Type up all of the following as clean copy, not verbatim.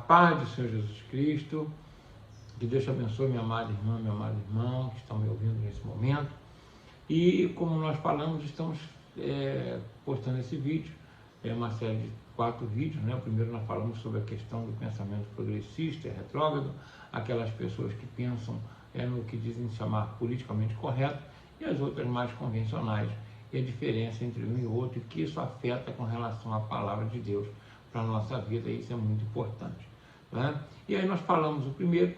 paz do Senhor Jesus Cristo, que Deus te abençoe, minha amada irmã, meu amado irmão, que estão me ouvindo nesse momento. E como nós falamos, estamos postando esse vídeo, é uma série de 4 vídeos, né? O primeiro nós falamos sobre a questão do pensamento progressista, retrógrado, aquelas pessoas que pensam no que dizem chamar politicamente correto, e as outras mais convencionais, e a diferença entre um e outro, e que isso afeta com relação à palavra de Deus para a nossa vida, e isso é muito importante, né? E aí nós falamos o primeiro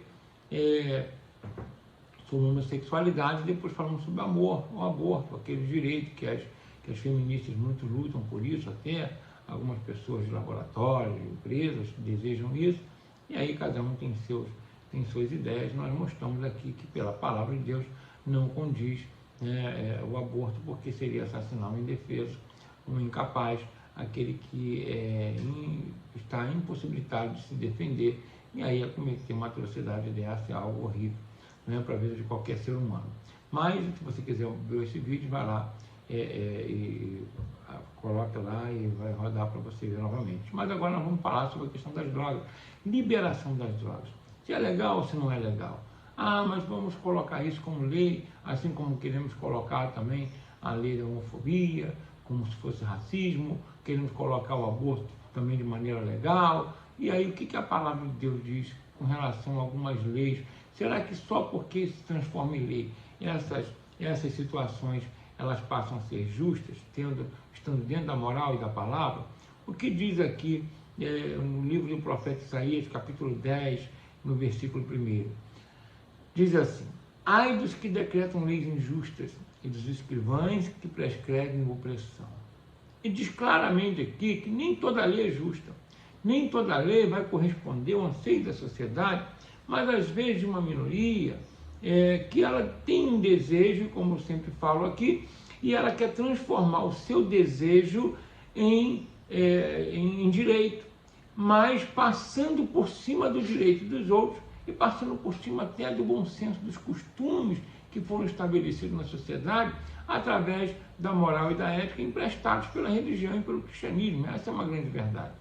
sobre homossexualidade, depois falamos sobre amor, o aborto, aquele direito que as feministas muito lutam por isso, até algumas pessoas de laboratórios, de empresas desejam isso, e aí cada um tem suas ideias. Nós mostramos aqui que pela palavra de Deus não condiz o aborto, porque seria assassinar um indefeso, um incapaz, aquele que está impossibilitado de se defender, e aí cometer uma atrocidade dessa é algo horrível, né, para a vida de qualquer ser humano. Mas se você quiser ver esse vídeo, vai lá e coloca lá e vai rodar para você ver novamente. Mas agora nós vamos falar sobre a questão das drogas, liberação das drogas, se é legal ou se não é legal. Mas vamos colocar isso como lei, assim como queremos colocar também a lei da homofobia, como se fosse racismo, queremos colocar o aborto também de maneira legal. E aí o que a palavra de Deus diz com relação a algumas leis? Será que só porque se transforma em lei, essas situações elas passam a ser justas, estando dentro da moral e da palavra? O que diz aqui no livro do profeta Isaías, capítulo 10, no versículo 1? Diz assim: ai dos que decretam leis injustas e dos escrivães que prescrevem opressão. E diz claramente aqui que nem toda lei é justa, nem toda lei vai corresponder ao anseio da sociedade, mas às vezes de uma minoria que ela tem um desejo, como eu sempre falo aqui, e ela quer transformar o seu desejo em direito, mas passando por cima do direito dos outros e passando por cima até do bom senso, dos costumes que foram estabelecidos na sociedade através da moral e da ética emprestados pela religião e pelo cristianismo. Essa é uma grande verdade.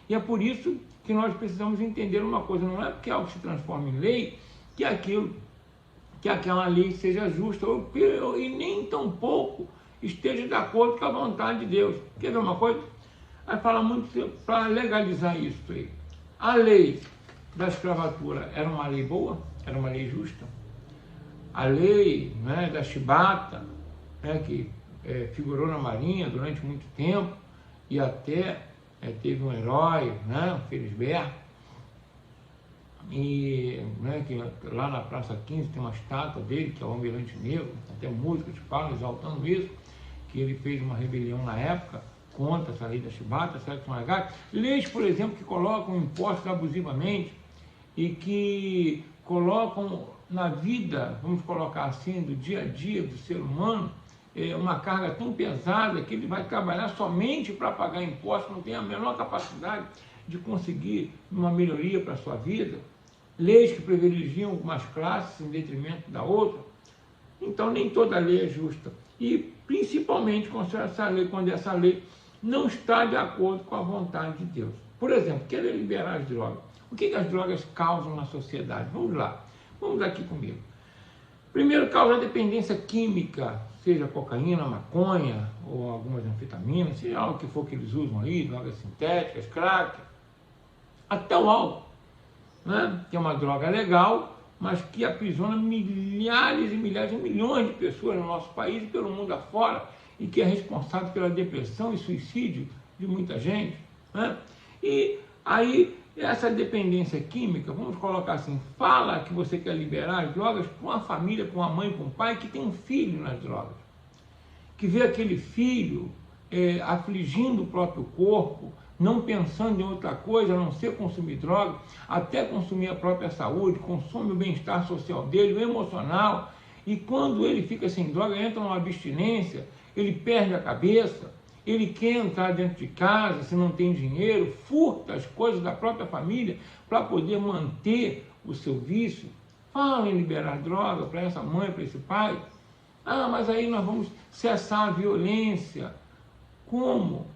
E é por isso que nós precisamos entender uma coisa: não é porque algo se transforma em lei que aquela lei seja justa, e nem tampouco esteja de acordo com a vontade de Deus. Quer ver uma coisa? Vai falar muito para legalizar isso aí. A lei da escravatura era uma lei boa? Era uma lei justa? A lei da chibata, que figurou na Marinha durante muito tempo, e até teve um herói, o Felisberto, e que lá na Praça 15 tem uma estátua dele, que é o Almirante Negro, até músicos falam exaltando isso, que ele fez uma rebelião na época contra essa lei da chibata, sexo legais. Leis, por exemplo, que colocam impostos abusivamente e que colocam na vida, vamos colocar assim, do dia a dia do ser humano, uma carga tão pesada que ele vai trabalhar somente para pagar impostos, não tem a menor capacidade de conseguir uma melhoria para a sua vida. Leis que privilegiam algumas classes em detrimento da outra. Então nem toda lei é justa. E principalmente quando essa lei não está de acordo com a vontade de Deus. Por exemplo, querer liberar as drogas. O que as drogas causam na sociedade? Vamos lá, vamos aqui comigo. Primeiro, causa dependência química, seja cocaína, maconha ou algumas anfetaminas, seja o que for que eles usam aí, drogas sintéticas, crack, até o álcool, que é uma droga legal, mas que aprisiona milhares e milhares, milhões de pessoas no nosso país e pelo mundo afora, e que é responsável pela depressão e suicídio de muita gente. E aí, essa dependência química, vamos colocar assim, fala que você quer liberar as drogas com a família, com a mãe, com o pai, que tem um filho nas drogas, que vê aquele filho afligindo o próprio corpo, não pensando em outra coisa, a não ser consumir droga, até consumir a própria saúde, consome o bem-estar social dele, o emocional, e quando ele fica sem droga, entra numa abstinência, ele perde a cabeça, ele quer entrar dentro de casa, se não tem dinheiro, furta as coisas da própria família para poder manter o seu vício. Fala em liberar droga para essa mãe, para esse pai. Mas aí nós vamos cessar a violência. Como?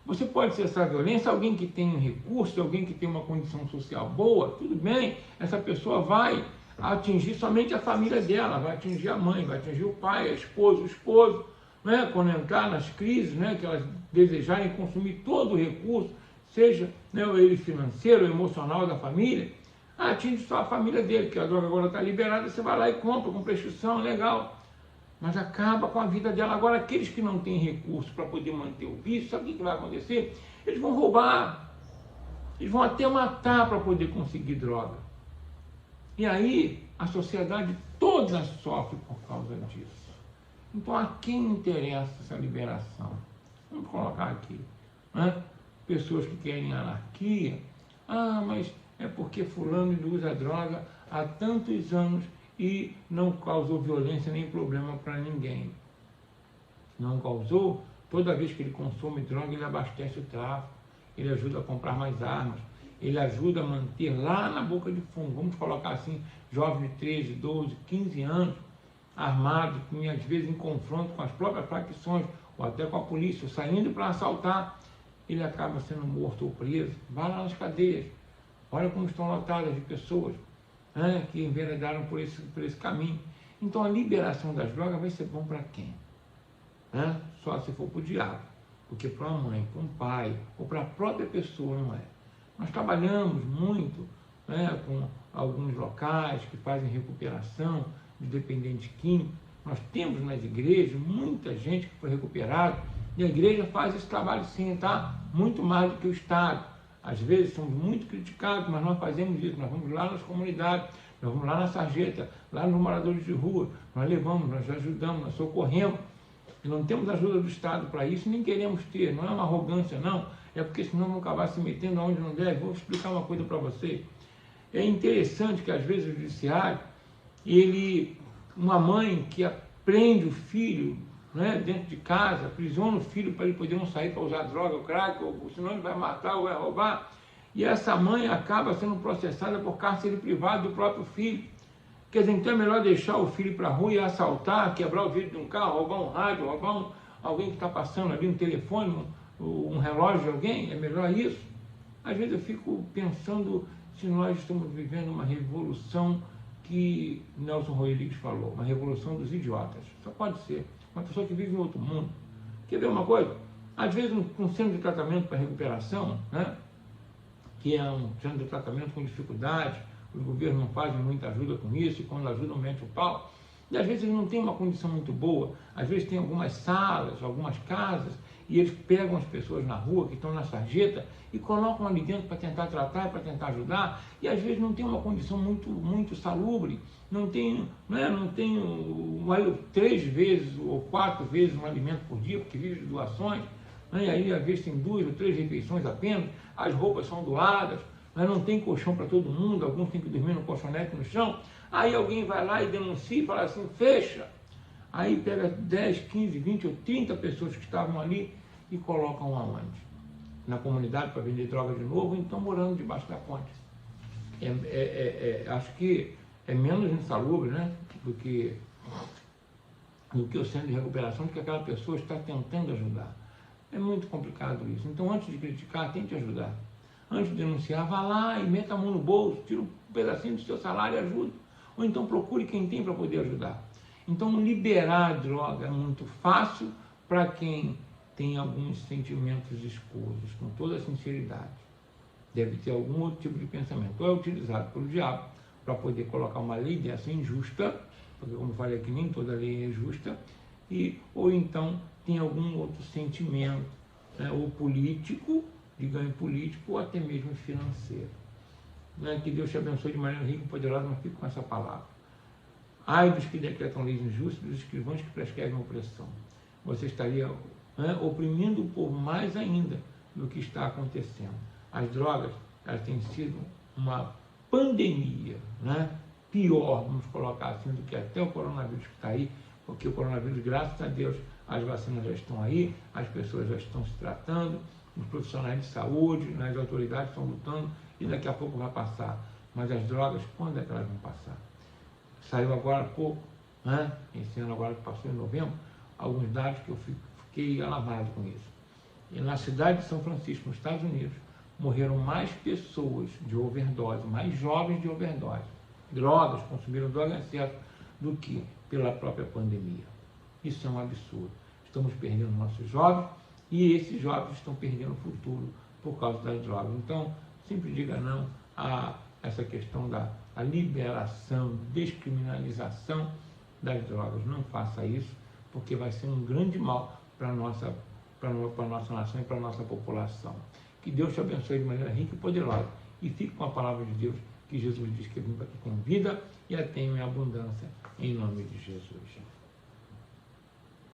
Você pode cessar a violência, alguém que tem recursos, alguém que tem uma condição social boa, tudo bem, essa pessoa vai atingir somente a família dela, vai atingir a mãe, vai atingir o pai, a esposa, o esposo, né? Quando entrar nas crises, né? Que elas desejarem consumir todo o recurso, seja, né, ele financeiro, emocional da família, atinge só a família dele, porque a droga agora está liberada, você vai lá e compra com prescrição, legal. Mas acaba com a vida dela. Agora, aqueles que não têm recurso para poder manter o vício, sabe o que vai acontecer? Eles vão roubar, eles vão até matar para poder conseguir droga. E aí, a sociedade toda sofre por causa disso. Então, a quem interessa essa liberação? Vamos colocar aqui, né? Pessoas que querem anarquia. Ah, mas é porque fulano usa droga há tantos anos e não causou violência nem problema para ninguém. Não causou, toda vez que ele consome droga, ele abastece o tráfico, ele ajuda a comprar mais armas, ele ajuda a manter lá na boca de fumo, vamos colocar assim, jovens de 13, 12, 15 anos, armados, que às vezes em confronto com as próprias facções, ou até com a polícia, saindo para assaltar, ele acaba sendo morto ou preso. Vai lá nas cadeias, olha como estão lotadas de pessoas, né, que enveredaram por esse caminho. Então a liberação das drogas vai ser bom para quem? Né? Só se for para o diabo, porque para uma mãe, para um pai, ou para a própria pessoa não é. Nós trabalhamos muito, né, com alguns locais que fazem recuperação de dependente químico. Nós temos nas igrejas muita gente que foi recuperada, e a igreja faz esse trabalho sim, tá? Muito mais do que o Estado. Às vezes somos muito criticados, mas nós fazemos isso. Nós vamos lá nas comunidades, nós vamos lá na sarjeta, lá nos moradores de rua, nós levamos, nós ajudamos, nós socorremos. E não temos ajuda do Estado para isso, nem queremos ter. Não é uma arrogância, não. É porque senão vão acabar se metendo onde não deve. Vou explicar uma coisa para vocês. É interessante que às vezes o judiciário, uma mãe que prende o filho, né, dentro de casa, aprisiona o filho para ele poder não sair para usar droga, o crack, ou senão ele vai matar ou vai roubar. E essa mãe acaba sendo processada por cárcere privado do próprio filho. Quer dizer, então é melhor deixar o filho para a rua e assaltar, quebrar o vidro de um carro, roubar um rádio, roubar alguém que está passando ali, um telefone, um relógio de alguém? É melhor isso? Às vezes eu fico pensando se nós estamos vivendo uma revolução que Nelson Rodrigues falou, uma revolução dos idiotas. Só pode ser uma pessoa que vive em outro mundo. Quer ver uma coisa? Às vezes um centro de tratamento para recuperação, né, que é um centro de tratamento com dificuldade, os governos não fazem muita ajuda com isso, e quando ajudam, mete o pau. E às vezes eles não têm uma condição muito boa, às vezes tem algumas salas, algumas casas, e eles pegam as pessoas na rua, que estão na sarjeta, e colocam ali dentro para tentar tratar, para tentar ajudar, e às vezes não tem uma condição muito salubre, não tem 3 vezes ou 4 vezes um alimento por dia, porque vive de doações, né? E aí às vezes tem 2 ou 3 refeições apenas, as roupas são doadas, mas não tem colchão para todo mundo, alguns têm que dormir no colchonete no chão. Aí alguém vai lá e denuncia e fala assim, fecha. Aí pega 10, 15, 20 ou 30 pessoas que estavam ali e colocam aonde? Na comunidade para vender droga de novo, ou então morando debaixo da ponte. Acho que é menos insalubre, né, do que o centro de recuperação, do que aquela pessoa está tentando ajudar. É muito complicado isso. Então, antes de criticar, tente ajudar. Antes de denunciar, vá lá e meta a mão no bolso, tira um pedacinho do seu salário e ajude. Ou então procure quem tem para poder ajudar. Então, liberar a droga é muito fácil para quem tem alguns sentimentos escusos, com toda a sinceridade. Deve ter algum outro tipo de pensamento. Ou é utilizado pelo diabo para poder colocar uma lei dessa injusta, porque, como falei aqui, nem toda lei é justa, ou então tem algum outro sentimento, né, ou político, de ganho político, ou até mesmo financeiro. Né? Que Deus te abençoe de maneira rica e poderosa, mas fico com essa palavra. Ai dos que decretam leis injustas, dos escrivãos que prescrevem opressão. Você estaria, né, oprimindo o povo mais ainda do que está acontecendo. As drogas, elas têm sido uma pandemia, né? Pior, vamos colocar assim, do que até o coronavírus que está aí, porque o coronavírus, graças a Deus, as vacinas já estão aí, as pessoas já estão se tratando, os profissionais de saúde, as autoridades estão lutando e daqui a pouco vai passar. Mas as drogas, quando é que elas vão passar? Saiu agora há pouco, né? Esse ano agora que passou em novembro, alguns dados que eu fiquei alarmado com isso. E na cidade de São Francisco, nos Estados Unidos, morreram mais pessoas de overdose, mais jovens de overdose, drogas, consumiram droga em excesso, do que pela própria pandemia. Isso é um absurdo. Estamos perdendo nossos jovens e esses jovens estão perdendo o futuro por causa das drogas. Então, sempre diga não a essa questão da liberação, descriminalização das drogas. Não faça isso, porque vai ser um grande mal para a nossa nação e para a nossa população. Que Deus te abençoe de maneira rica e poderosa. E fique com a palavra de Deus, que Jesus diz que vim aqui com vida e a tenho em abundância, em nome de Jesus.